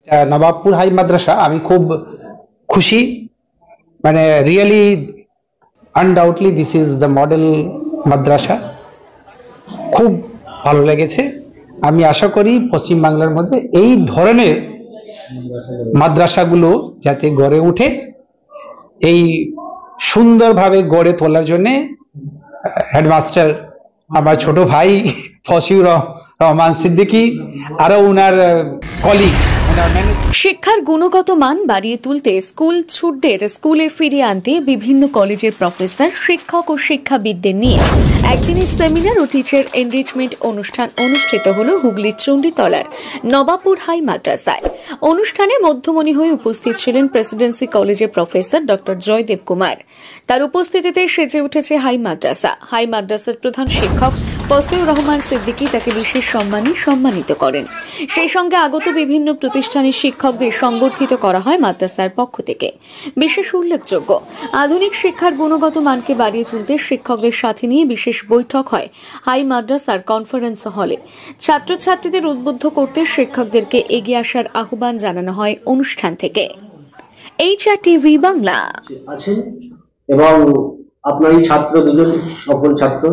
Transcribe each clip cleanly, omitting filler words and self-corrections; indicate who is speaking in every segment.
Speaker 1: Nawabpur high মাদ্রাসা আমি খুব খুশি, মানে really undoubtedly this is the model মাদ্রাসা। খুব ভালো লেগেছে। আমি আশা করি পশ্চিমবাংলার মধ্যে এই ধরনের মাদ্রাসাগুলো যাতে গড়ে উঠে, এই সুন্দরভাবে গড়ে তোলার জন্য হেডমাস্টার আমার ছোট ভাই ফসিউর রহমান সিদ্দিকী আরো উনার কলিগ।
Speaker 2: শিক্ষার গুণগত মান বাড়িয়ে তুলতে স্কুল ছুটদের স্কুলে ফিরিয়ে আনতে বিভিন্ন কলেজের প্রফেসর, শিক্ষক ও শিক্ষাবিদদের নিয়ে একদিনের সেমিনার ও টিচার এনরিচমেন্ট অনুষ্ঠান অনুষ্ঠিত হল হুগলির চণ্ডীতলার নবাবপুর হাই মাদ্রাসায়। অনুষ্ঠানে মধ্যমণি হয়ে উপস্থিত ছিলেন প্রেসিডেন্সি কলেজের প্রফেসর ডক্টর জয়দেব কুমার। তার উপস্থিতিতে সেজে উঠেছে হাই মাদ্রাসা। হাই মাদ্রাসার প্রধান শিক্ষক ফসিউর রহমান সিদ্দিকী তাকে বিশেষ সম্মানে সম্মানিত করেন। সেই সঙ্গে আগত বিভিন্ন প্রতিষ্ঠানের শিক্ষকদের সংবর্ধিত করা হয় মাদ্রাসার পক্ষ থেকে। বিশেষ উল্লেখযোগ্য, আধুনিক শিক্ষার গুণগত মানকে বাড়িয়ে তুলতে শিক্ষকদের সাথে নিয়ে বিশেষ বৈঠক হয় হাই মাদ্রাসার কনফারেন্স হলে। ছাত্রছাত্রীদের উদ্বুদ্ধ করতে শিক্ষকদেরকে এগিয়ে আসার আহ্বান জানানো হয় অনুষ্ঠান থেকে। HR TV Bangla.
Speaker 3: এবং আপনার এই ছাত্র দুজন সফল ছাত্র,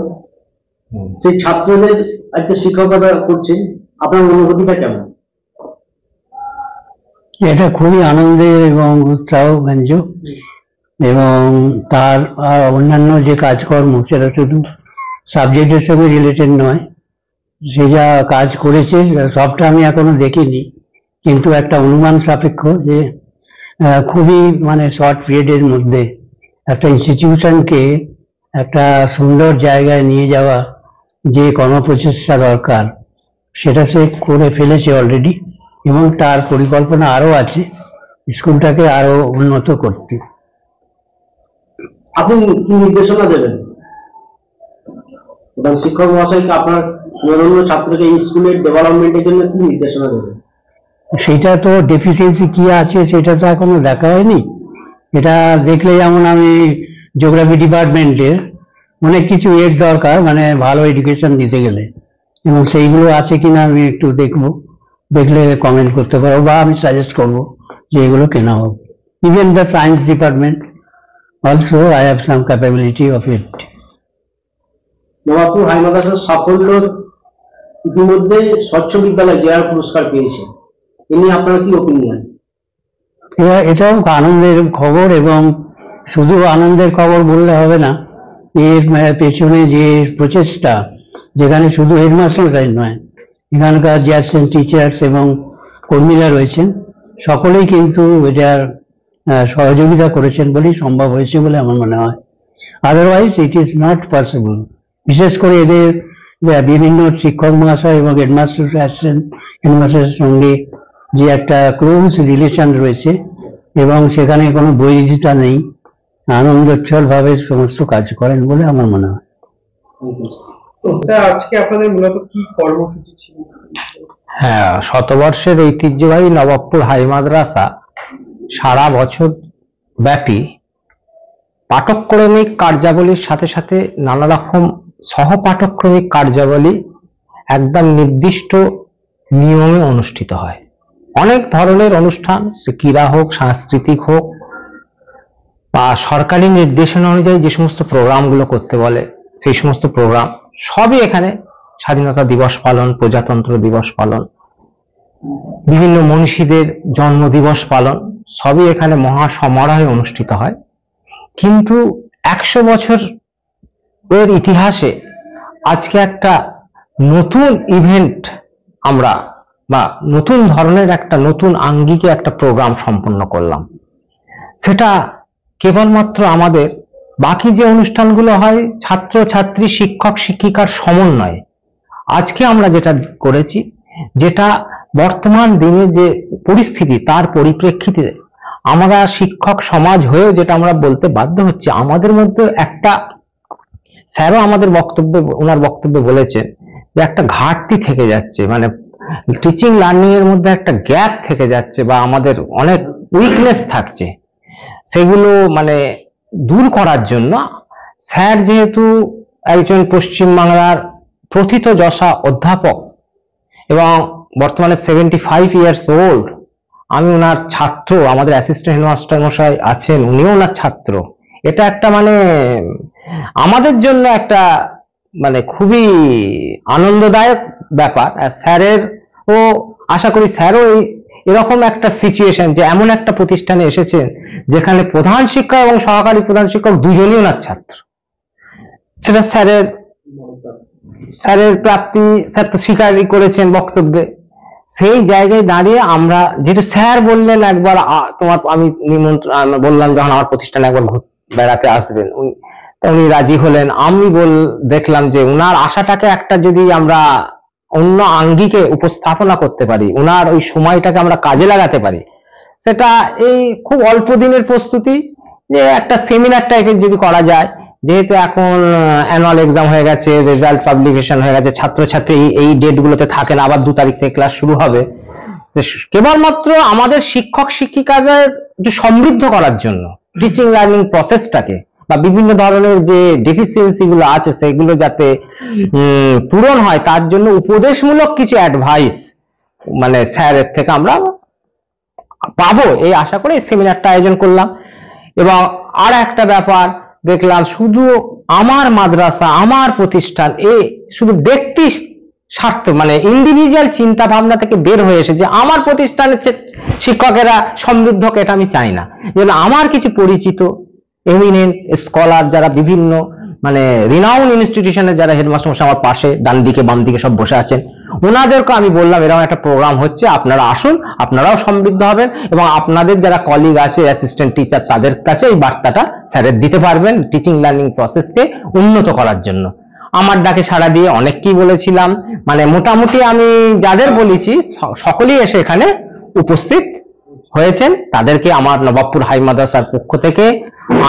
Speaker 3: সেই ছাত্রদের একটা শিক্ষকতা করছেন, আপনার অনুভূতিটা কেমন?
Speaker 4: এটা খুবই আনন্দের এবং উৎসাহ ব্যঞ্জক, এবং তার অন্যান্য যে কাজকর্ম সেটা শুধু সাবজেক্টের সঙ্গে রিলেটেড নয়। সে যা কাজ করেছে সবটা আমি এখনো দেখিনি, কিন্তু একটা অনুমান সাপেক্ষ যে খুবই শর্ট পিরিয়ডের মধ্যে একটা ইনস্টিটিউশনকে একটা সুন্দর জায়গায় নিয়ে যাওয়া যে কর্মপ্রচেষ্টা দরকার সেটা সে করে ফেলেছে অলরেডি, এবং তার পরিকল্পনা আরো আছে স্কুলটাকে আরো উন্নত করতে।
Speaker 3: আপনি কি নির্দেশনা দেবেন শিক্ষক মহাশয়কে, আপনার অন্যান্য ছাত্রকে এই স্কুলের ডেভেলপমেন্টের জন্য কি নির্দেশনা দেবেন?
Speaker 4: সেটা তো ডেফিসিয়েন্সি কি আছে সেটা তো এখনো দেখা হয়নি। এটা দেখলে যেমন আমি জিওগ্রাফি ডিপার্টমেন্টের অনেক কিছু এর দরকার, ভালো এডুকেশন দিতে গেলে, এবং সেইগুলো আছে কিনা আমি একটু দেখবো, দেখলে কমেন্ট করতে পারবো বা আমি সাজেস্ট করবো যে এগুলো কেনা হোক। Even the science department also I have some capability of it.
Speaker 3: Nawabpur high মাদ্রাসার সাফল্য ইতিমধ্যে স্বচ্ছ বিদ্যালয় জেলার পুরস্কার পেয়েছে, এ নিয়ে আপনার কি ওপিনিয়ন?
Speaker 4: এটাও আনন্দের খবর, এবং শুধু আনন্দের খবর বললে হবে না, এর পেছনে যে প্রচেষ্টা, যেখানে শুধু হেডমাস্টার নয়, এখানকার যে অ্যাসিস্ট্যান্ট টিচার্স এবং কর্মীরা রয়েছেন সকলেই কিন্তু এটার সহযোগিতা করেছেন বলেই সম্ভব হয়েছে বলে আমার মনে হয়। Otherwise it is not possible. বিশেষ করে এদের বিভিন্ন শিক্ষক মহাশয় এবং হেডমাস্টার, অ্যাসিস্ট্যান্ট হেডমাস্টারের সঙ্গে যে একটা ক্লোজ রিলেশন রয়েছে, এবং সেখানে কোনো বৈরিতা নেই, আনন্দোচ্ছল ভাবে সমস্ত কাজ করেন বলে আমার মনে হয়।
Speaker 3: আজকে আপনাদের মূলত কি কর্মসূচি ছিল?
Speaker 5: হ্যাঁ, শতবর্ষের ঐতিহ্যবাহী নবাবপুর হাই মাদ্রাসা সারা বছর ব্যাপী পাঠক্রমিক কার্যাবলীর সাথে সাথে নানা রকম সহপাঠক্রমিক কার্যাবলী একদম নির্দিষ্ট নিয়মে অনুষ্ঠিত হয়। অনেক ধরনের অনুষ্ঠান, সে ক্রীড়া হোক, সাংস্কৃতিক হোক, বা সরকারি নির্দেশনা অনুযায়ী যে সমস্ত প্রোগ্রামগুলো করতে বলে সেই সমস্ত প্রোগ্রাম সবই এখানে, স্বাধীনতা দিবস পালন, প্রজাতন্ত্র দিবস পালন, বিভিন্ন মনীষীদের জন্ম দিবস পালন, সবই এখানে মহা সমারোহে অনুষ্ঠিত হয়। কিন্তু 100 বছর এর ইতিহাসে আজকে একটা নতুন ইভেন্ট আমরা, বা নতুন ধরনের একটা নতুন আঙ্গিকে একটা প্রোগ্রাম সম্পন্ন করলাম। সেটা কেবলমাত্র আমাদের বাকি যে অনুষ্ঠানগুলো হয় ছাত্র ছাত্রী, শিক্ষক শিক্ষিকার সমন্বয়ে, আজকে আমরা যেটা করেছি, যেটা বর্তমান দিনে যে পরিস্থিতি তার পরিপ্রেক্ষিতে আমরা শিক্ষক সমাজ হয়েও যেটা আমরা বলতে বাধ্য হচ্ছি, আমাদের মধ্যে একটা, স্যারও আমাদের ওনার বক্তব্যে বলেছেন যে একটা ঘাটতি থেকে যাচ্ছে, টিচিং লার্নিং এর মধ্যে একটা গ্যাপ থেকে যাচ্ছে, বা আমাদের অনেক উইকনেস থাকছে। সেগুলো দূর করার জন্য স্যার যেহেতু একজন পশ্চিমবাংলার প্রথিতযশা অধ্যাপক এবং বর্তমানে 75 ইয়ার্স ওল্ড, আমি ওনার ছাত্র, আমাদের অ্যাসিস্ট্যান্ট হেডমাস্টার মশাই আছেন, উনিও ওনার ছাত্র। এটা একটা মানে আমাদের জন্য একটা মানে খুবই আনন্দদায়ক ব্যাপার। আর স্যারের ও আশা করি স্যারও এরকম একটা সিচুয়েশন যে এমন একটা প্রতিষ্ঠানে এসেছেন যেখানে প্রধান শিক্ষক এবং সহকারী প্রধান শিক্ষক দুজনই ওনার ছাত্র। সেটা স্যারের প্রাপ্তি স্যার তো স্বীকারই করেছেন বক্তব্যে। সেই জায়গায় দাঁড়িয়ে আমরা যেহেতু স্যার বললেন একবার তোমার আমি নিমন্ত্রণ বললাম যখন আমার প্রতিষ্ঠানে একবার বেড়াতে আসবেন, উনি রাজি হলেন। আমি দেখলাম যে উনার আশাটাকে একটা যদি আমরা অন্য আঙ্গিকে উপস্থাপনা করতে পারি, উনার ওই সময়টাকে আমরা কাজে লাগাতে পারি, সেটা এই খুব অল্প দিনের প্রস্তুতি যে একটা সেমিনার টাইপের যদি করা যায়। যেহেতু এখন অ্যানুয়াল এক্সাম হয়ে গেছে, রেজাল্ট পাবলিকেশন হয়ে গেছে, ছাত্রছাত্রী এই ডেটগুলোতে থাকে না, আবার 2 তারিখ থেকে ক্লাস শুরু হবে। কেবলমাত্র আমাদের শিক্ষক শিক্ষিকাদের একটু সমৃদ্ধ করার জন্য টিচিং লার্নিং প্রসেসটাকে বা বিভিন্ন ধরনের যে ডেফিসিয়েন্সি গুলো আছে সেগুলো যাতে পূরণ হয় তার জন্য উপদেশমূলক কিছু অ্যাডভাইস মানে স্যারের থেকে আমরা পাবো এই আশা করে এই সেমিনারটা আয়োজন করলাম। এবং আর একটা ব্যাপার দেখলাম, শুধু আমার মাদ্রাসা আমার প্রতিষ্ঠান শুধু ব্যক্তি স্বার্থ মানে ইন্ডিভিজুয়াল চিন্তা ভাবনা থেকে বের হয়ে এসে যে আমার প্রতিষ্ঠানের শিক্ষকেরা সমৃদ্ধ, এটা আমি চাই না। যেন আমার কিছু পরিচিত এমিনেন্ট স্কলার যারা বিভিন্ন মানে রিনাউন ইনস্টিটিউশনের যারা হেডমাস্টার আমার পাশে ডান দিকে বাম দিকে সব বসে আছেন, ওনাদেরকে আমি বললাম এরকম একটা প্রোগ্রাম হচ্ছে, আপনারা আসুন, আপনারাও সমৃদ্ধ হবেন এবং আপনাদের যারা কলিগ আছে অ্যাসিস্ট্যান্ট টিচার তাদের কাছে এই বার্তাটা স্যারের দিতে পারবেন টিচিং লার্নিং প্রসেসকে উন্নত করার জন্য। আমার ডাকে সাড়া দিয়ে অনেককেই বলেছিলাম, মানে মোটামুটি আমি যাদের বলেছি সকলেই এসে এখানে উপস্থিত হয়েছেন। তাদেরকে আমার নবাবপুর হাই মাদ্রাসার পক্ষ থেকে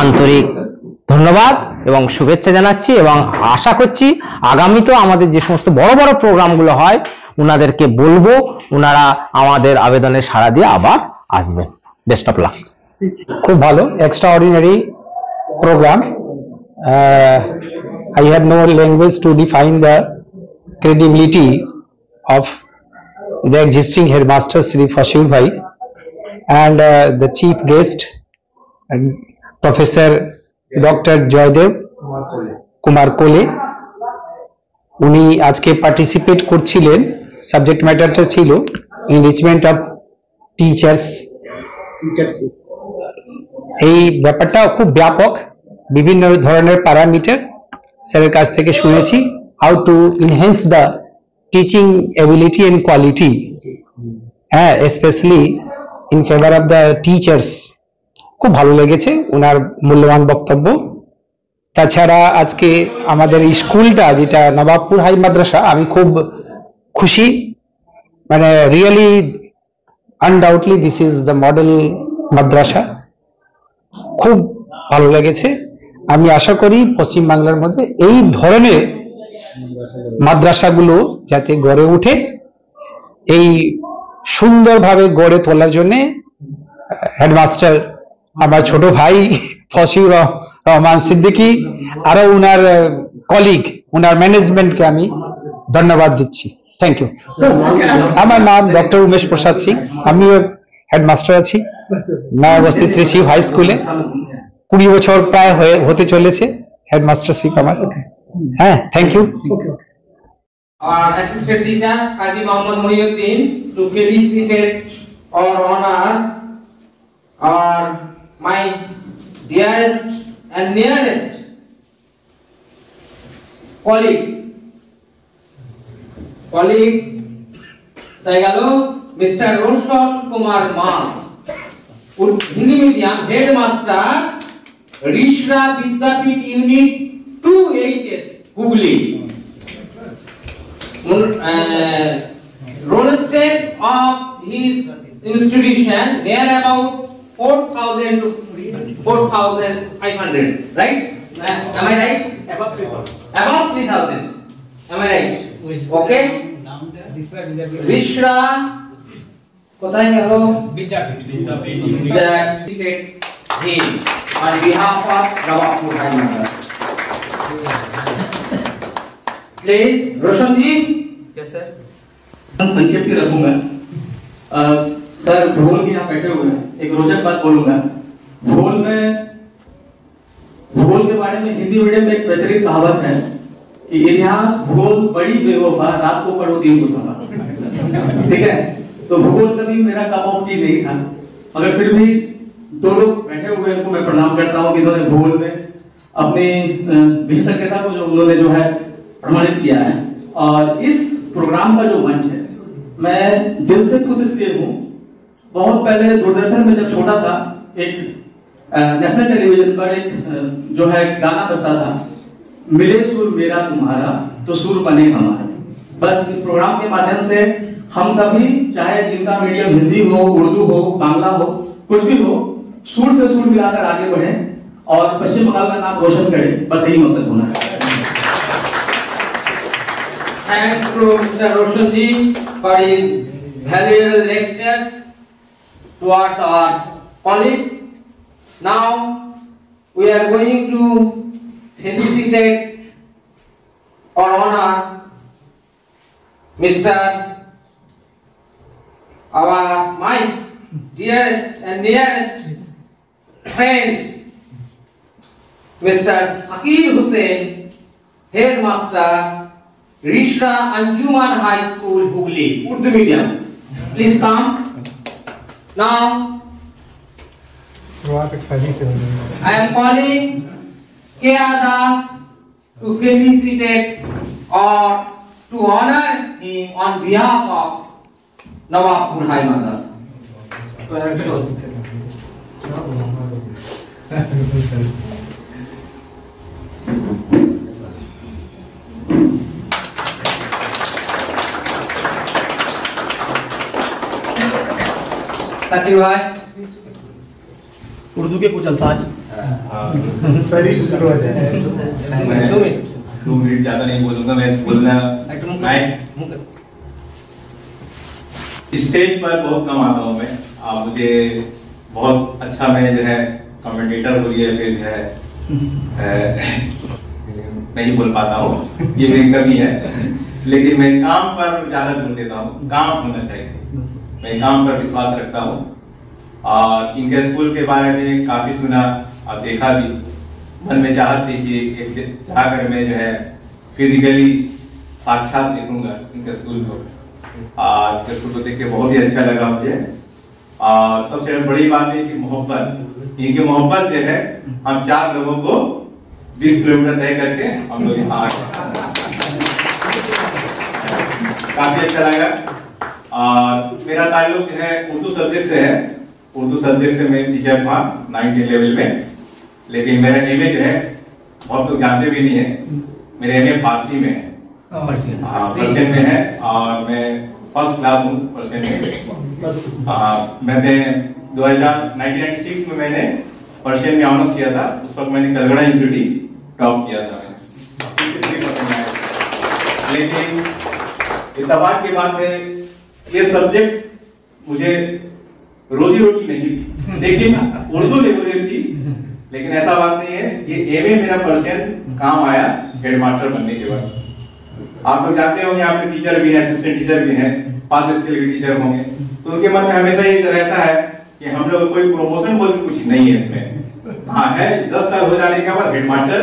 Speaker 5: আন্তরিক ধন্যবাদ এবং শুভেচ্ছা জানাচ্ছি এবং আশা করছি আগামীতেও আমাদের যে সমস্ত বড় বড় প্রোগ্রামগুলো হয় ওনাদেরকে বলবো, ওনারা আমাদের আবেদনে সাড়া দিয়ে আবার আসবেন। Best of luck.
Speaker 1: খুব ভালো, extraordinary programme. I have no language to define the credibility of the existing headmaster Sri Fashur Bhai and the chief guest Professor Dr. Joydev Kumar Kole. উনি আজকে পার্টিসিপেট করছিলেন, সাবজেক্ট ম্যাটারটা ছিল enrichment of teachers. এই ব্যাপারটা খুব ব্যাপক, বিভিন্ন ধরনের প্যারামিটার স্যারের কাছ থেকে শুনেছি। How to enhance the teaching ability and quality, হ্যাঁ, specially in favour of the teachers. খুব ভালো লেগেছে ওনার মূল্যবান বক্তব্য। তাছাড়া আজকে আমাদের স্কুলটা যেটা নবাবপুর হাই মাদ্রাসা, আমি খুব খুশি, মানে really undoubtedly this is the model মাদ্রাসা। খুব ভালো লেগেছে। আমি আশা করি পশ্চিমবাংলার মধ্যে এই ধরনের মাদ্রাসাগুলো যাতে গড়ে ওঠে, এই সুন্দরভাবে গড়ে তোলার জন্য হেডমাস্টার আমার ছোট ভাই ফসিউর রহমান সিদ্দিকী আরো উনার কলিগ, উনার ম্যানেজমেন্টকে আমি ধন্যবাদ দিচ্ছি। Thank you. আমার নাম ডক্টর উমেশ প্রসাদ সিং, আমিও হেডমাস্টার আছি নয়াবস্তি শ্রী শিব হাই স্কুলে। 20 বছর প্রায় হতে চলেছে হেডমাস্টারশিপ আমার। হ্যাঁ, thank you.
Speaker 6: Our assistant teacher Kazi Muhammad Muhyiddin to felicitate or honor our my dearest and nearest colleague তাই গেল মিস্টার রোশন কুমার মা, Hindi medium headmaster Rishra Vidyapith unit 2HS Hooghly. Rollested of his institution near about 4,000 to 4,500, right? Am I right? Above 3,000. Am I right? Okay. Rishra কোথায় গেল? বিদ্যাপীঠ him on behalf of Nabapur High Madrasa. Please, Roshan ji.
Speaker 7: Yes, sir. संक्षेप में रखूंगा। Sir भूगोल के यहाँ बैठे हुए हैं, एक रोचक बात बोलूंगा। भूगोल के बारे में हिंदी मीडियम में एक प्रचलित कहावत है कि इतिहास भूगोल बड़ी बेवफा, रात को पढ़ो दिन को समा। ठीक है, तो भूगोल कभी मेरा कप ऑफ टी नहीं था, मगर फिर भी दो लोग बैठे हुए हैं, उनको मैं प्रणाम करता हूँ कि इन्होंने भूगोल में अपनी विशेषज्ञता को जो उन्होंने जो है प्रमाणित किया है। और इस प्रोग्राम का जो मंच है, मैं दिल से खुश इसलिए हूँ। बहुत पहले दूरदर्शन में जब छोटा था, एक नेशनल टेलीविजन पर एक जो है गाना बजता था, मिले सुर मेरा तुम्हारा तो सुर बने हमारा। बस इस प्रोग्राम के माध्यम से हम सभी, चाहे जिनका मीडियम हिंदी हो, उर्दू हो, बांग्ला हो, कुछ भी हो, सुर से सुर मिलाकर आगे बढ़े और पश्चिम बंगाल का नाम रोशन करें। बस यही मकसद होना है।
Speaker 6: Thanks to Mr. Roshan ji for his valuable lectures towards our colleagues. Now we are going to felicitate or honor Mr. my dearest and nearest friend, Mr. Zakir Hussain, Headmaster, Rishra Anjuman High School, Hooghly, Urdu medium. Please come. Now, I am calling K.R. Das to felicitate or to honor him on behalf of Nawabpur High Madrasa. साथी भाई,
Speaker 7: उर्दू के कुछ अल्फाज
Speaker 8: सही शुरू हो जाए।
Speaker 9: 2 minute ज्यादा नहीं बोलूंगा, मैं बोलना स्टेज पर बहुत कम आता हूँ मैं। आप मुझे बहुत अच्छा, मैं जो है कमेंटेटर बोलिए, फिर जो है नहीं बोल पाता हूँ, ये मेरी कमी है। लेकिन मैं काम पर ज्यादा जोर देता हूँ, काम होना चाहिए। मैं काम पर विश्वास रखता हूँ और इनके स्कूल के बारे में काफी सुना और देखा भी। मन में चाहत थी कि एक जाकर मैं जो है फिजिकली साक्षात देखूंगा इनके स्कूल को, और इनके स्कूल को देख के बहुत ही अच्छा लगा मुझे। और सबसे बड़ी बात है कि मोहब्बत, इनकी मोहब्बत जो है, हम 4 लोगों को 20 किलोमीटर तय करके हम लोग यहाँ आ गए, काफी अच्छा लगा। और मेरा ताल्लुक जो है उर्दू सब्जेक्ट से है। उर्दू सब्जेक्ट से मैं टीचर था 9th लेवल में, लेकिन मेरा एमए जो है बहुत लोग जानते भी नहीं है, मेरे एमए फारसी में है, पर्शियन में है, और मैं फर्स्ट क्लास हूँ पर्शियन में। मैंने 1996 में मैंने पर्शियन में ऑनर्स किया था। उस वक्त मैंने कलकत्ता यूनिवर्सिटी टॉप किया था। लेकिन इत्तेफाक की बात है, ये सब्जेक्ट मुझे रोजी रोटी नहीं थी, लेकिन उर्दू लैंग्वेज थी। लेकिन ऐसा बात नहीं है, ये एमए मेरा पर्शियन काम आया हेडमास्टर बनने के बाद। आप लोग जानते होंगे, यहाँ पे टीचर भी हैं, असिस्टेंट टीचर भी हैं, पास स्किल के टीचर होंगे, तो उनके मन में हमेशा ये रहता है कि हम लोग कोई प्रमोशन बोल के कुछ नहीं है इसमें। हाँ है, 10 साल हो जाने के बाद हेडमास्टर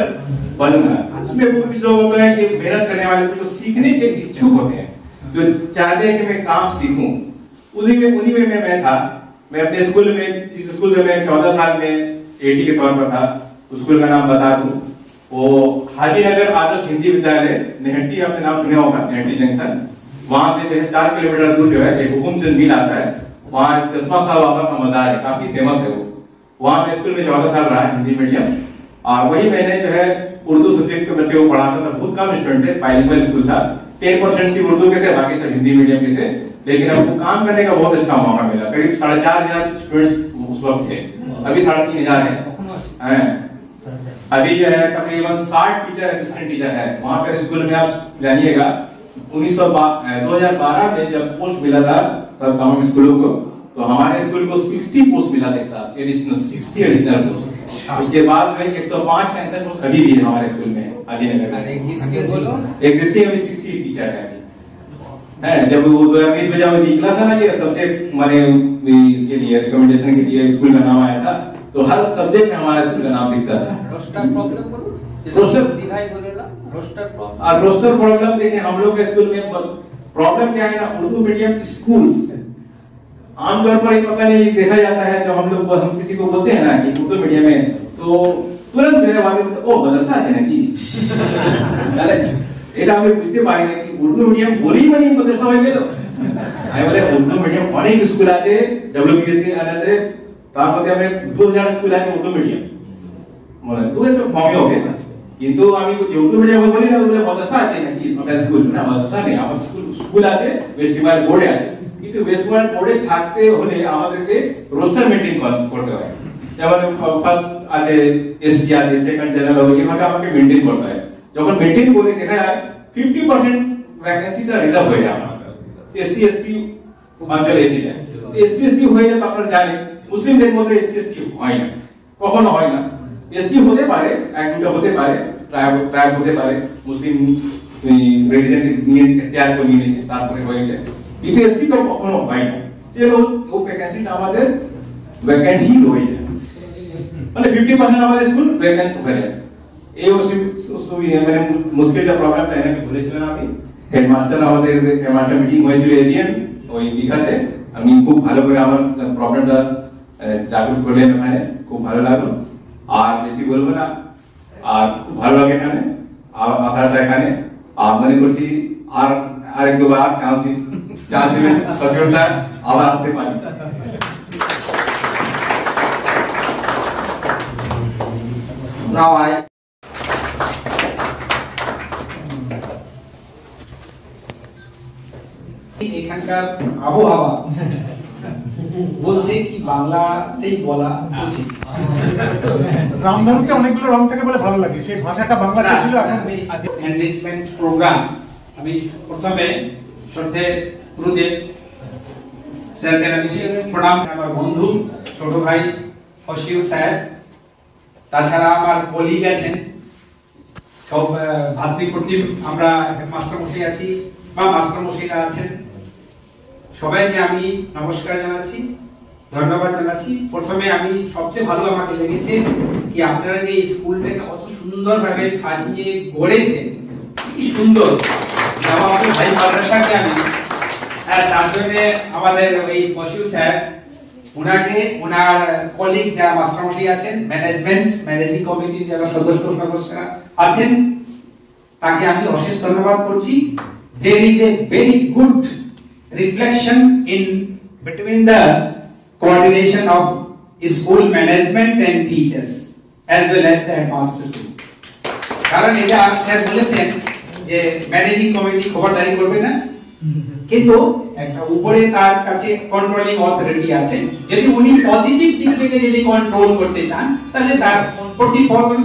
Speaker 9: बनूंगा। उसमें कुछ लोग होते हैं कि मेहनत करने वाले, कुछ सीखने के इच्छुक होते हैं, जो चाहते हैं कि मैं काम सीखूं। उन्हीं में मैं था। मैं अपने स्कूल में, जिस स्कूल से मैं 14 साल में एटी के तौर पर था, उस स्कूल का नाम बता दूं, वो हाजीनगर आदर्श हिंदी विद्यालय, नेहट्टी, आपने नाम सुना होगा, नेहट्टी जंक्शन। वहां से जो है 4 किलोमीटर दूर जो है एक हुकुमचंद मिल आता है, वहाँ चश्मा साहब बाबा का मजार है, काफी फेमस है वो। वहाँ मैं स्कूल में 14 साल रहा हिंदी मीडियम, और वही मैंने जो है उर्दू सब्जेक्ट के बच्चे को पढ़ाता था। बहुत कम स्टूडेंट थे, बाइलिंगुअल स्कूल था, 10% सिर्फ उर्दू के थे, बाकी सब हिंदी मीडियम के थे। लेकिन हमको काम करने का बहुत अच्छा मौका मिला। करीब 4,500 स्टूडेंट्स उस वक्त थे, अभी 3,500 है। अभी जो है तकरीबन 60 टीचर असिस्टेंट टीचर है वहाँ पर स्कूल में। आप जानिएगा 2012 में जब पोस्ट मिला था तब गवर्नमेंट स्कूलों को, तो हमारे स्कूल को 60 पोस्ट मिला था एक साथ, एडिशनल 60 एडिशनल पोस्ट। उसके बाद में 105 सेंसर पोस्ट अभी भी है हमारे स्कूल में हाजीनगर में। एग्जिस्टिंग अभी 60 टीचर है। है जब वो 2020 में जब निकला था ना ये सब्जेक्ट माने इसके लिए रिकमेंडेशन के लिए स्कूल का नाम आया था, तो हर सब्जेक्ट में हमारा स्कूल का नाम दिखता था।
Speaker 6: रोस्टर प्रॉब्लम बोलो,
Speaker 9: रोस्टर
Speaker 6: दिखाई बोलेला रोस्टर प्रॉब्लम।
Speaker 9: और रोस्टर प्रॉब्लम देखिए हम लोग के स्कूल में प्रॉब्लम क्या है ना, उर्दू मीडियम स्कूल्स आमतौर पर पता नहीं देखा जाता है, जब हम लोग हम किसी को बोलते हैं ना कि उर्दू मीडियम में, तो तुरंत मेरे वाले ओ मदरसा है ना कि এটা আমি বুঝতে পারি না কি উর্দু মিডিয়াম বলেই মানে মাদ্রাসা হয়ে গেল। আমি বলে উর্দু মিডিয়াম অনেক স্কুল আছে ডব্লিউবিএসসি আলাদা, তার মধ্যে আমি 2000 স্কুল আছে উর্দু মিডিয়াম, মানে তো এটা কমই হবে। কিন্তু আমি উর্দু মিডিয়াম বলি না, বলে মাদ্রাসা আছে নাকি আমাদের স্কুল না, মাদ্রাসা নেই, আমার স্কুল আছে ওয়েস্ট বেঙ্গল বোর্ডে আছে। কিন্তু ওয়েস্ট বেঙ্গল বোর্ডে থাকতে হলে আমাদেরকে রোস্টার মেইনটেইন করতে হয়, যেমন ফার্স্ট আছে এসসি আছে, সেকেন্ড জেনারেল হবে, এইভাবে আমাকে মেইনটেইন করতে হয়। যখন মেইনটেইন করে দেখা যায় 50% ভ্যাকেন্সিটা রিজার্ভ হয়ে যায় আমাদের, এসসি এসটি অঞ্চলে এসে যায়। এসসি এসটি হয়ে যায়, আপনারা জানেন মুসলিমদের মধ্যে এসসি এসটি হয় না, কখনো হয় না। এসটি হতে পারে, এক দুটো হতে পারে, ট্রাইব হতে পারে, মুসলিম রিলিজিয়ন নিয়ে ইখতিয়ার করে নিয়েছে তারপরে হয়ে যায়, কিন্তু এসসি তো কখনো হয় না। সেজন্য ও ভ্যাকেন্সিটা আমাদের ভ্যাকেন্ট হি হয়ে যায়, মানে 50% আমাদের স্কুল ভ্যাকেন্ট হয়ে যায়। এই মানে মুশকিলটা প্রবলেমটা এখানে বলেছিলেন আমি, হেডমাস্টার আমাদের হেডমাস্টার মিটিং হয়েছিল এজিএম ওই দীঘাতে, আমি খুব ভালো করে আমার প্রবলেমটা জাগ্রত করলেন ওখানে, খুব ভালো লাগলো। আর বেশি বলবো না, আর খুব ভালো লাগে এখানে আসাটা, এখানে আর মনে করছি আর আরেক দুবার চান্স দিবেন, সচেতনতা আবার আসতে পারি।
Speaker 6: Now I এখানকার আবহাওয়া বলছে কি বাংলাতেই বলা উচিত।
Speaker 8: রামধনুতে অনেকগুলো রং থাকে বলে ভালো লাগে, সেই ভাষাটা বাংলাতে ছিল। এখন
Speaker 6: এনরিচমেন্ট প্রোগ্রাম আমি প্রথমে শ্রদ্ধেয় গুরুদেব স্যারকে আমি প্রণাম, আমার বন্ধু ছোট ভাই ফসিউ স্যার, তাছাড়া আমার কলিগ আছেন, সব ভাতৃপ্রতিম আমরা মাস্টার মশাই আছি বা মাস্টার মশাইরা আছেন, সবাইকে আমি নমস্কার জানাচ্ছি, ধন্যবাদ জানাচ্ছি। প্রথমে আমি সবচেয়ে ভালো আমাকে লেগেছে কি আপনারা যে স্কুলটাকে কত সুন্দরভাবে সাজিয়ে গড়েছেন, কি সুন্দর। আমাদের ভাই মাদ্রাসাকে আমি তার জন্য আমাদের ওই ফসিউ স্যার, ওনাকে ওনার কলিগ যারা মাস্টারমশাই আছেন, ম্যানেজিং কমিটির যারা সদস্যরা আছেন, তাকে আমি অশেষ ধন্যবাদ করছি। There is a very good reflection in between the coordination of school management and teachers as well as the headmasters. কারণ এটা স্যার বলেছেন যে ম্যানেজিং কমিটি খবরদারি করবে না, কিন্তু একটা উপরে তার কাছে কন্ট্রোলিং অথরিটি আছে, যদি উনি পজিটিভ দিক থেকে যদি কন্ট্রোল করতে চান তাহলে তার প্রতিফলন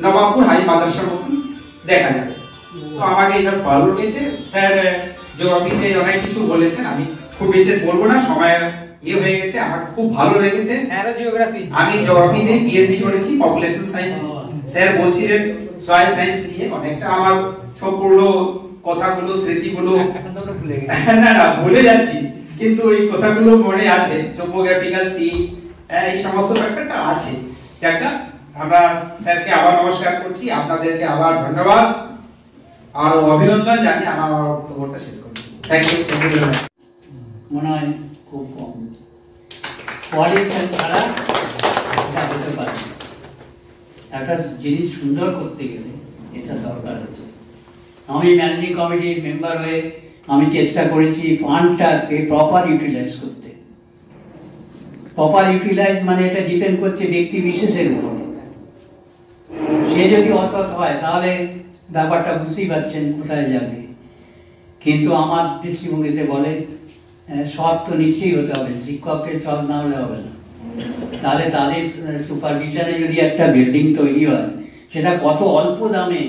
Speaker 6: নবাবপুর হাই মাদ্রাসার মতন দেখা যাবে। তো আমাকে এটা ভালো লেগেছে। স্যার জিওগ্রাফিতে অনেক কিছু বলেছেন, আমি খুব বিশেষ বলবো না, সময় হয়ে গেছে। আমার খুব ভালো লেগেছে। আমি জিওগ্রাফিতে পিএইচডি করেছি পপুলেশন সায়েন্স। স্যার বলছিলেন সয়েল সায়েন্স নিয়ে অনেকটা, আমার সম্পূর্ণ কথাগুলো স্মৃতিগুলো না ভুলে যাচ্ছি, কিন্তু এই কথাগুলো মনে আছে, টোপোগ্রাফিক্যাল সিট এই সমস্ত ব্যাপারটা আছে। যাকটা আমরা স্যারকে আবার নমস্কার করছি, আপনাদেরকে আবার ধন্যবাদ আর অভিনন্দন জানিয়ে আমার বক্তব্যটা শেষ করছি। Thank you.
Speaker 4: মনে হয় খুব কম কোয়ালিফিকেশন ছাড়া এটা হতে পারে। একটা জিনিস সুন্দর করতে গেলে এটা দরকার আছে। আমি ম্যানেজিং কমিটির মেম্বার হয়ে আমি চেষ্টা করেছি ফান্ডটাকে প্রপার ইউটিলাইজ করতে। প্রপার ইউটিলাইজ মানে এটা ডিপেন্ড করছে ব্যক্তি বিশেষের উপরে। সে যদি অসৎ হয় তাহলে ব্যাপারটা বুঝতেই পারছেন কোথায় যাবে। কিন্তু আমার দৃষ্টিভঙ্গিতে বলে সৎ তো নিশ্চয়ই হতে হবে, শিক্ষককে সৎ না হলে হবে না। তাহলে তাদের সুপারভিশনে যদি একটা বিল্ডিং তৈরি হয় সেটা কত অল্প দামে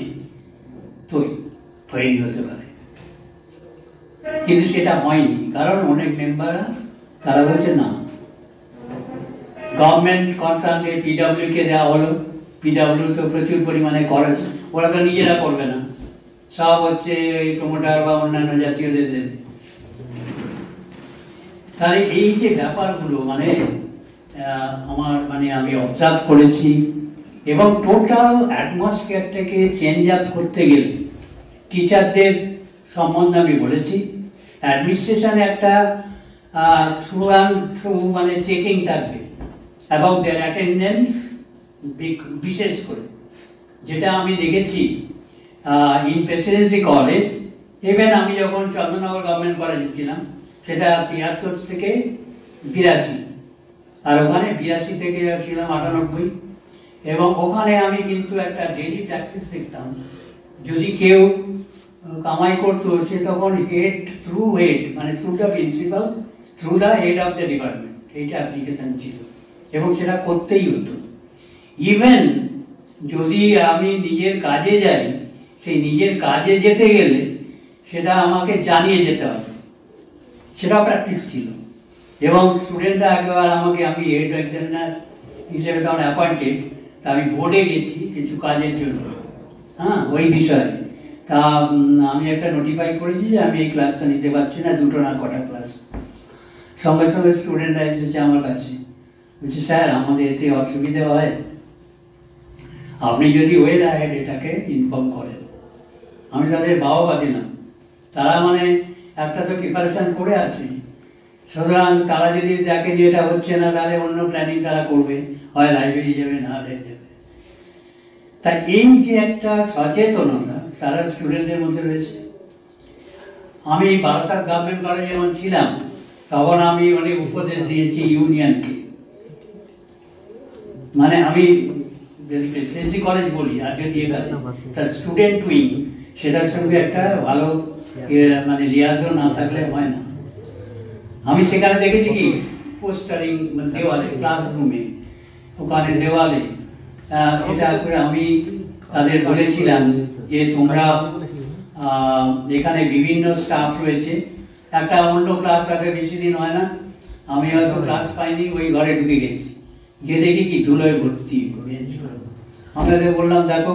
Speaker 4: তৈরি হতে পারে, কিন্তু সেটা হয়নি। কারণ অনেক মেম্বাররা তারা বলছে না, গভর্নমেন্ট কনসার্নকে পিডব্লিউ কে দেওয়া হলো, পিডব্লিউ তো প্রচুর পরিমাণে করেছে, ওরা তো নিজেরা করবে না, সব হচ্ছে ওই প্রমোটার বা অন্যান্য জাতীয়দের দেবে।
Speaker 10: তাহলে এই যে ব্যাপারগুলো মানে আমার মানে আমি অবজার্ভ করেছি, এবং টোটাল অ্যাটমসফিয়ারটাকে চেঞ্জ আপ করতে গেলে টিচারদের সম্বন্ধে আমি বলেছি, অ্যাডমিনিস্ট্রেশনে একটা থ্রু অ্যান্ড থ্রু মানে চেকিং থাকবে অ্যাবাউট দেয়ার অ্যাটেন্ডেন্স, বিশেষ করে যেটা আমি দেখেছি ইন প্রেসিডেন্সি কলেজ। ইভেন আমি যখন চন্দ্রনগর গভর্নমেন্ট কলেজে ছিলাম সেটা 73 থেকে 82, আর ওখানে 82 থেকে ছিলাম 98, এবং ওখানে আমি কিন্তু একটা ডেইলি প্র্যাকটিস দেখতাম। যদি কেউ কামাই করতো সে তখন হেড থ্রু হেড মানে through the principal through the head of the department, এইটা অ্যাপ্লিকেশন ছিল এবং সেটা করতেই হতো। ইভেন যদি আমি নিজের কাজে যাই, সেই নিজের কাজে যেতে গেলে সেটা আমাকে জানিয়ে যেতে হবে, সেটাও প্র্যাকটিস ছিল। এবং স্টুডেন্টরা একবার আমাকে, আমি হেড এক্সামিনার হিসেবে তখন অ্যাপয়েন্টেড, তা আমি বোর্ডে গেছি কিছু কাজের জন্য, হ্যাঁ ওই বিষয়ে। তা আমি একটা নোটিফাই করেছি যে আমি এই ক্লাসটা নিতে পারছি না, 2টো না কটা ক্লাস। সঙ্গে সঙ্গে স্টুডেন্টরা এসেছে আমার কাছে, বলছে স্যার আমাদের এতে অসুবিধা হয়, আপনি যদি ওয়েল অ্যাহেড এটাকে ইনফর্ম করেন। আমি তাদের বাহবা দিলাম, তারা মানে একটা তো প্রিপারেশন করে আসে, সুতরাং তারা যদি দেখে যে এটা হচ্ছে না তাহলে অন্য প্ল্যানিং তারা করবে, হয় লাইব্রেরি যাবে না হয়ে যাবে। তা এই যে একটা সচেতনতা তারা স্টুডেন্টদের মধ্যে রয়েছে। আমি বারাসাত গভর্নমেন্ট কলেজে যখন ছিলাম তখন আমি অনেক উপদেশ দিয়েছি ইউনিয়নকে, মানে আমি যদি প্রেসিডেন্সি কলেজ বলি আর যদি এটা তার স্টুডেন্ট উইং সেটার সঙ্গে একটা ভালো মানে লিয়াজও না থাকলে হয় না। আমি সেখানে দেখেছি কি পোস্টারিং দেওয়ালে, ক্লাসরুমে ওখানে দেওয়ালে এটা করে আমি তাদের বলেছিলাম যে তোমরা এখানে বিভিন্ন স্টাফ রয়েছে, একটা অন্য ক্লাস হয়তো বেশি দিন হয় না, আমি হয়তো ক্লাস পাইনি, ওই ঘরে ঢুকে গেছি, গিয়ে দেখি কি ধুলোয় ভর্তি। আমাদের বললাম দেখো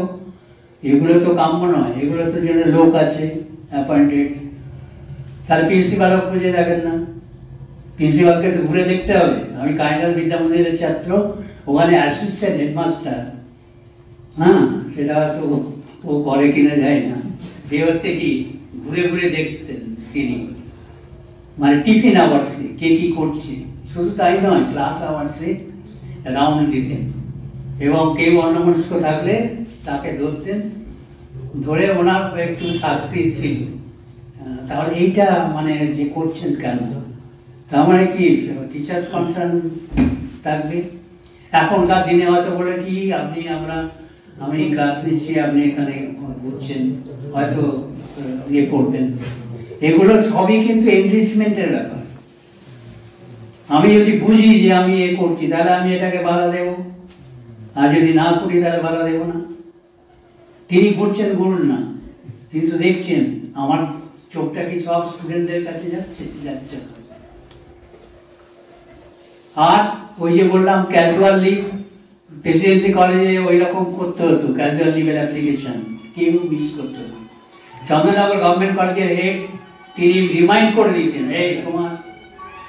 Speaker 10: এগুলো তো কাম্য নয়, এগুলো তো জন্য লোক আছে অ্যাপয়েন্টেড, তার প্রিন্সিপালও খুঁজে দেখেন না, প্রিন্সিপালকে তো ঘুরে দেখতে হবে। আমি কাইন্ডাল বিদ্যা মন্দিরের ছাত্র, ওখানে অ্যাসিস্ট্যান্ট হেডমাস্টার, হ্যাঁ সেটা তো ও করে কিনা যায় না, সে হচ্ছে কি ঘুরে ঘুরে দেখতেন তিনি, মানে টিফিন আওয়ার্সে কে কি করছে, শুধু তাই নয় ক্লাস আওয়ার্সে রাউন্ড দিতেন, এবং কেউ অন্যমনস্ক থাকলে তাকে ধরতেন, ধরে ওনার একটু শাস্তি ছিল। তাহলে এইটা মানে যে করছেন কেন, তার মানে কি টিচার্স কনসার্ন থাকবে। এখনকার দিনে হয়তো বলে কি আমি ক্লাস নিচ্ছি আপনি এখানে করছেন, হয়তো ইয়ে করতেন, এগুলো সবই কিন্তু এনরিচমেন্টের ব্যাপার। আমি যদি বুঝি যে আমি এ করছি তাহলে আমি এটাকে বাধা দেব, আর যদি না করি তাহলে বাধা দেব না। তিনি করছেন বলুন না, তিনি তো দেখছেন আমার চোখটা কি সব স্টুডেন্টদের কাছে যাচ্ছে। আর ওই যে বললাম ক্যাজুয়াল লিভ, প্রেসিডেন্সি কলেজে ওই রকম করতে হতো, ক্যাজুয়াল লিভের অ্যাপ্লিকেশন কেউ মিস করতো না। চন্দ্রনগর গভর্নমেন্ট কলেজের হেড তিনি রিমাইন্ড করে দিতেন, এই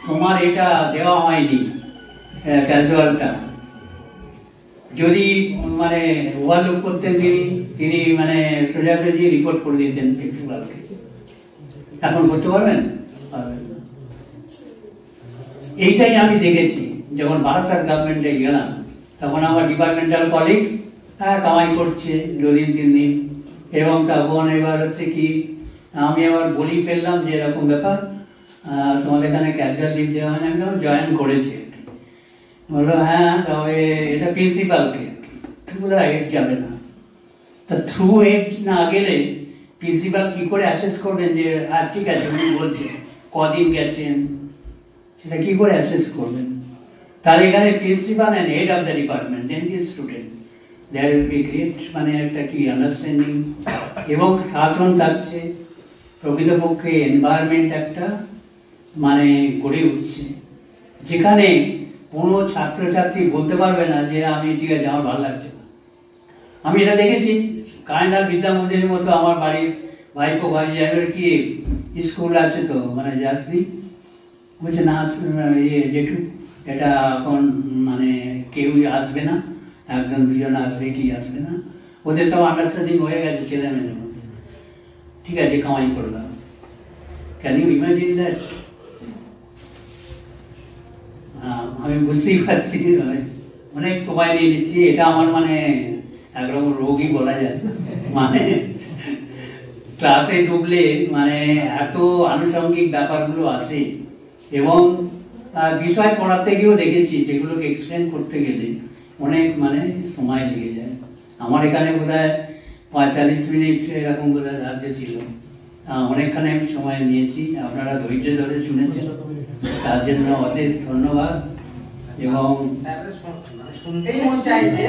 Speaker 10: তোমার এটা দেওয়া হয়নি ক্যাজুয়ালটা, যদি মানে ওভারলুক করতেন তিনি মানে সোজাসুজি রিপোর্ট করে দিতেন প্রিন্সিপালকে। এখন করতে পারবেন? এইটাই আমি দেখেছি। যখন বারাসাত গভর্নমেন্টে গেলাম তখন আমার ডিপার্টমেন্টাল কলিগ কামাই করছে 2 দিন 3 দিন, এবং তখন এবার হচ্ছে কি আমি আবার বলি ফেললাম যে এরকম ব্যাপার, তোমাদের এখানে ক্যাজুয়াল লিভ দেওয়া হয় না, আমি তখন জয়েন করেছি। বললো হ্যাঁ তবে এটা প্রিন্সিপালকে, থ্রু হেড যাবে না। তা থ্রু হেড না গেলে প্রিন্সিপাল কি করে অ্যাসেস করবেন যে ঠিক আছে উনি বলছেন কদিন গেছেন, সেটা কি করে অ্যাসেস করবেন? তার এখানে principal and head of the department then the student, there will be great মানে একটা কি আন্ডারস্ট্যান্ডিং এবং শাসন থাকছে, প্রকৃতপক্ষে এনভায়রনমেন্ট একটা মানে গড়ে উঠছে, যেখানে কোনো ছাত্রছাত্রী বলতে পারবে না যে আমি ঠিক আছে আমার ভালো লাগছে না। আমি এটা দেখেছি কাইন্ডাল বিদ্যা মন্দিরের মতো আমার বাড়ির ভাইপো ভাই কি স্কুল আছে তো মানে যাসনি, বলছে না জেঠু এটা এখন মানে কেউই আসবে না, একজন দুজন আসবে, কি আসবে না, ওদের সব আন্ডারস্ট্যান্ডিং হয়ে গেছে ছেলে মেয়েদের মধ্যে। ঠিক আছে, কামাই করলাম। Can you imagine that? আমি বুঝতেই পারছি অনেক সময় নিয়ে নিচ্ছি, এটা আমার মানে একরকম রোগই বলা যায়। মানে ক্লাসে ঢুকলে মানে এত আনুষঙ্গিক ব্যাপারগুলো আসে, এবং বিষয় পড়াতে গিয়েও দেখেছি সেগুলোকে এক্সপ্লেন করতে গেলে অনেক মানে সময় লেগে যায়। আমার এখানে বোধহয় 45 মিনিট এরকম বোধহয় ধার্য ছিল, অনেকখানি আমি সময় নিয়েছি, আপনারা ধৈর্য ধরে শুনেছেন, তার জন্য অশেষ ধন্যবাদ। এবং
Speaker 11: শুনতেই মন চাইছে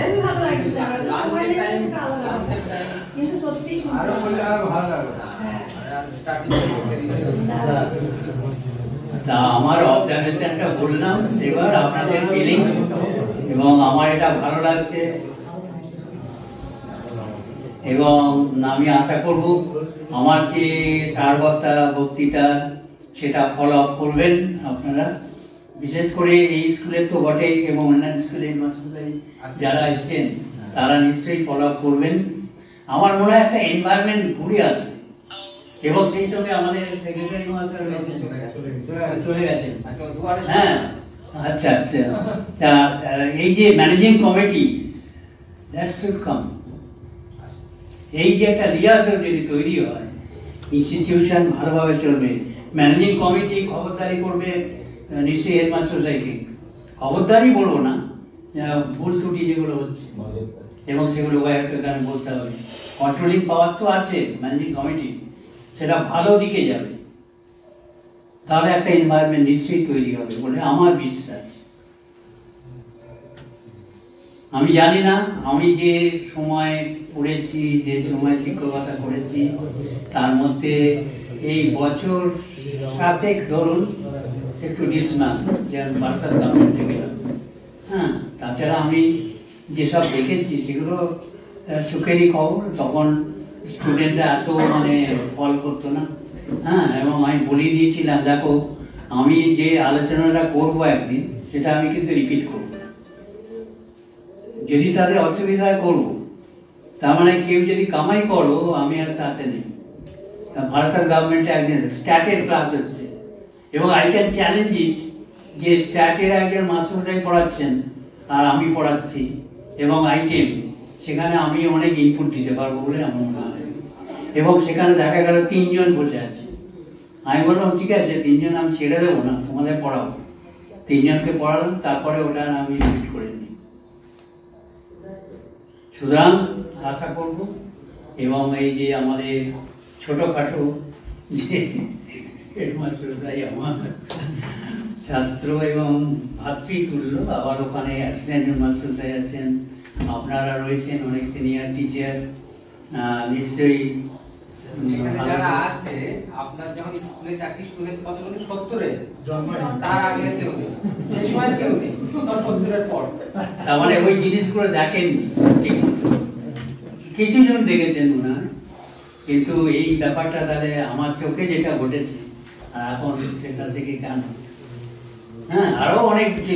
Speaker 10: তা আমার অবজারভেশনটা বললাম, এবার আপনাদের ফিলিং, এবং আমার এটা ভালো লাগছে, এবং আমি আশা করব আমার যে সারবত্তা বক্তৃতা সেটা ফলো আপ করবেন আপনারা, বিশেষ করে এই স্কুলের তো বটেই, এবং অন্যান্য স্কুলের মাস্টাররাই যারা এসছেন তারা নিশ্চয়ই ফলো আপ করবেন। আমার মনে হয় একটা এনভায়রনমেন্ট ঘুরে আসবে, এবং সেই সঙ্গে আমাদের সেক্রেটারি মহাশয় চলে গেছেন। হ্যাঁ, আচ্ছা আচ্ছা। তা এই যে managing committee, that should come. এই যে একটা রিহার্সাল যদি তৈরি হয়, ইনস্টিটিউশন ভালোভাবে চলবে। ম্যানেজিং কমিটি খবরদারি করবে নিশ্চয়ই হেডমাস্টার সাহেবকে, খবরদারি বলবো না, ভুল ত্রুটি যেগুলো হচ্ছে এবং সেগুলো এখানে বলতে হবে। কন্ট্রোলিং পাওয়ার তো আছে ম্যানেজিং কমিটি, সেটা ভালো দিকে যাবে, তাহলে একটা এনভায়রনমেন্ট নিশ্চয়ই তৈরি হবে বলে আমার বিশ্বাস। আমি জানি না, আমি যে সময় পড়েছি, যে সময় শিক্ষকতা করেছি, তার মধ্যে এই বছর 7 ধরুন একটু ডিসমান, যেমন বার্সার গভর্নমেন্টে গেলাম। হ্যাঁ, তাছাড়া আমি যেসব দেখেছি সেগুলো সুখেরই খবর। তখন স্টুডেন্টরা এত মানে ফল করতো না। হ্যাঁ, এবং আমি বলে দিয়েছিলাম, দেখো আমি যে আলোচনাটা করবো একদিন, সেটা আমি কিন্তু রিপিট করবো না, যদি তাদের অসুবিধায় করবো। তার মানে কেউ যদি কামাই করো, আমি আর তাতে নেই। ভারতের গভর্নমেন্টে একদিন স্ট্যাটের ক্লাস হচ্ছে, এবং আই ক্যান চ্যালেঞ্জ ইট, যে স্ট্যাটের একজন মাস্টারমশাই পড়াচ্ছেন আর আমি পড়াচ্ছি, এবং আইটেম সেখানে আমি অনেক ইনপুট দিতে পারবো বলে আমার মনে হয়। এবং সেখানে দেখা গেল 3 জন বসে আছে, আমি বললাম ঠিক আছে 3 জন আমি ছেড়ে দেবো না, তোমাদের পড়াবো। 3 জনকে পড়ালাম, তারপরে ওটা আমি রিপিট করে নিই। সুতরাং আশা করব, এবং এই যে আমাদের ছোটখাটো যে হেডমাস্টাররাই আমার ছাত্র এবং ভাতৃতুল্য, আবার ওখানে অ্যাসিস্ট্যান্ট হেডমাস্টাররাই আছেন, আপনারা রয়েছেন অনেক সিনিয়র টিচার, নিশ্চয়ই
Speaker 11: যারা আছে। আপনার যখন স্কুলে চাকরি শুরু হয়েছে কত বলে 70-এ, তার আগে কেউ নেই, সেই সময় কেউ নেই, 70-এর পর।
Speaker 10: তার মানে ওই জিনিসগুলো দেখেননি ঠিক মতো, কিছু জন দেখেছেন মনে হয়, কিন্তু এই ব্যাপারটা তাহলে আমার চোখে যেটা ঘটেছে, আর এখন সেটা থেকে কেন, হ্যাঁ আরো অনেক কিছু